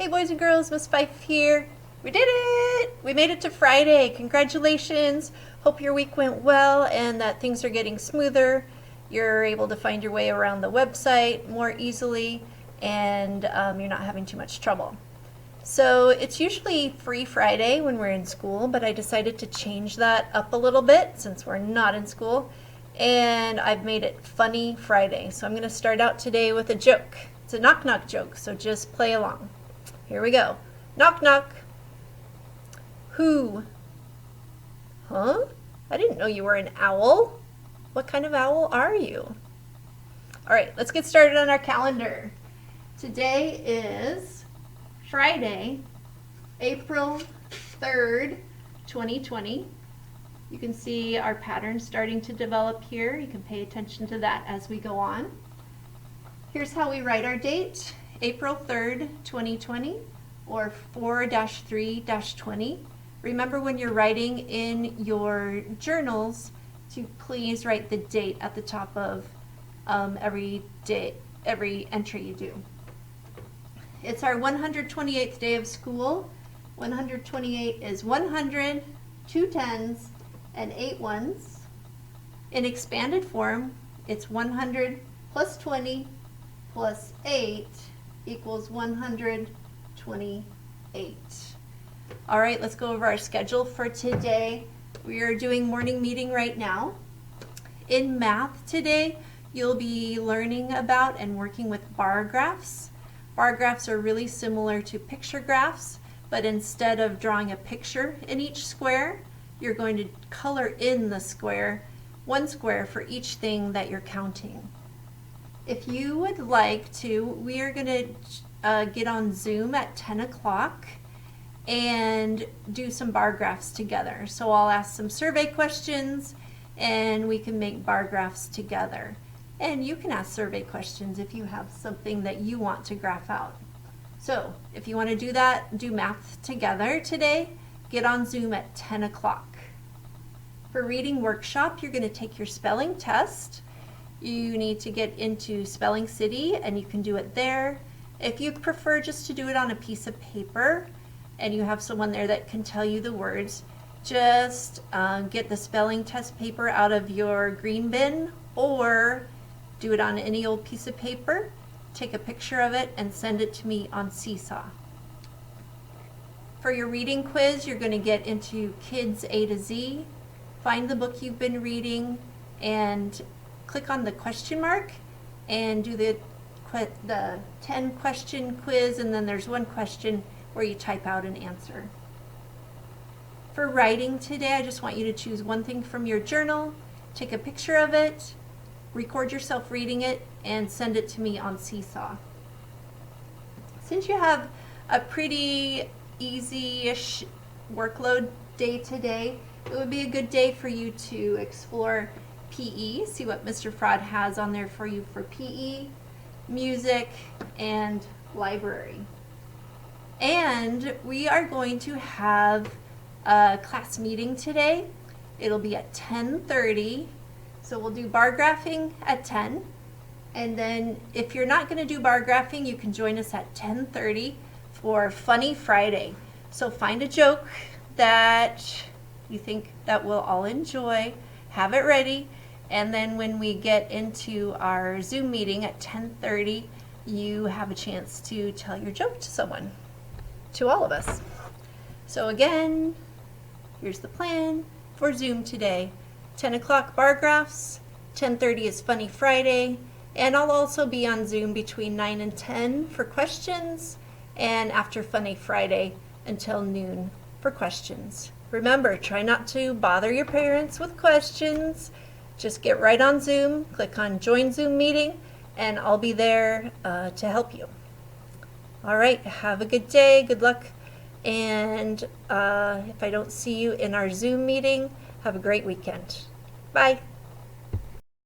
Hey boys and girls, Miss Fife here. We did it! We made it to Friday. Congratulations. Hope your week went well and that things are getting smoother. You're able to find your way around the website more easily and you're not having too much trouble. So it's usually Free Friday when we're in school, but I decided to change that up a little bit since we're not in school. And I've made it Funny Friday. So I'm going to start out today with a joke. It's a knock-knock joke, so just play along. Here we go. Knock, knock. Who? Huh? I didn't know you were an owl. What kind of owl are you? All right, let's get started on our calendar. Today is Friday, April 3rd, 2020. You can see our pattern starting to develop here. You can pay attention to that as we go on. Here's how we write our date. April 3rd, 2020, or 4-3-20. Remember when you're writing in your journals to please write the date at the top of every entry you do. It's our 128th day of school. 128 is 100, 2 10s, and 8 1s. In expanded form, it's 100 plus 20 plus 8 equals 128. All right, let's go over our schedule for today. We are doing morning meeting right now. In math today, you'll be learning about and working with bar graphs. Bar graphs are really similar to picture graphs, but instead of drawing a picture in each square, you're going to color in the square, one square for each thing that you're counting. If you would like to, we are going to get on Zoom at 10 o'clock and do some bar graphs together. So I'll ask some survey questions and we can make bar graphs together. And you can ask survey questions if you have something that you want to graph out. So if you want to do that, do math together today, get on Zoom at 10 o'clock. For reading workshop, you're going to take your spelling test. You need to get into Spelling City and you can do it there. If you prefer just to do it on a piece of paper and you have someone there that can tell you the words, just get the spelling test paper out of your green bin or do it on any old piece of paper, take a picture of it and send it to me on Seesaw. For your reading quiz, you're going to get into Kids A to Z, find the book you've been reading and click on the question mark and do the 10 question quiz, and then there's one question where you type out an answer. For writing today, I just want you to choose one thing from your journal, take a picture of it, record yourself reading it, and send it to me on Seesaw. Since you have a pretty easy-ish workload day today, it would be a good day for you to explore PE, see what Mr. Fraud has on there for you for PE, music, and library. And we are going to have a class meeting today. It'll be at 10:30. So we'll do bar graphing at 10. And then if you're not going to do bar graphing, you can join us at 10:30 for Funny Friday. So find a joke that you think that we'll all enjoy, have it ready, and then when we get into our Zoom meeting at 10:30, you have a chance to tell your joke to someone, to all of us. So again, here's the plan for Zoom today. 10 o'clock bar graphs, 10:30 is Funny Friday, and I'll also be on Zoom between 9 and 10 for questions, and after Funny Friday until noon for questions. Remember, try not to bother your parents with questions. Just get right on Zoom, click on Join Zoom Meeting, and I'll be there to help you. All right, have a good day, good luck, and if I don't see you in our Zoom meeting, have a great weekend. Bye.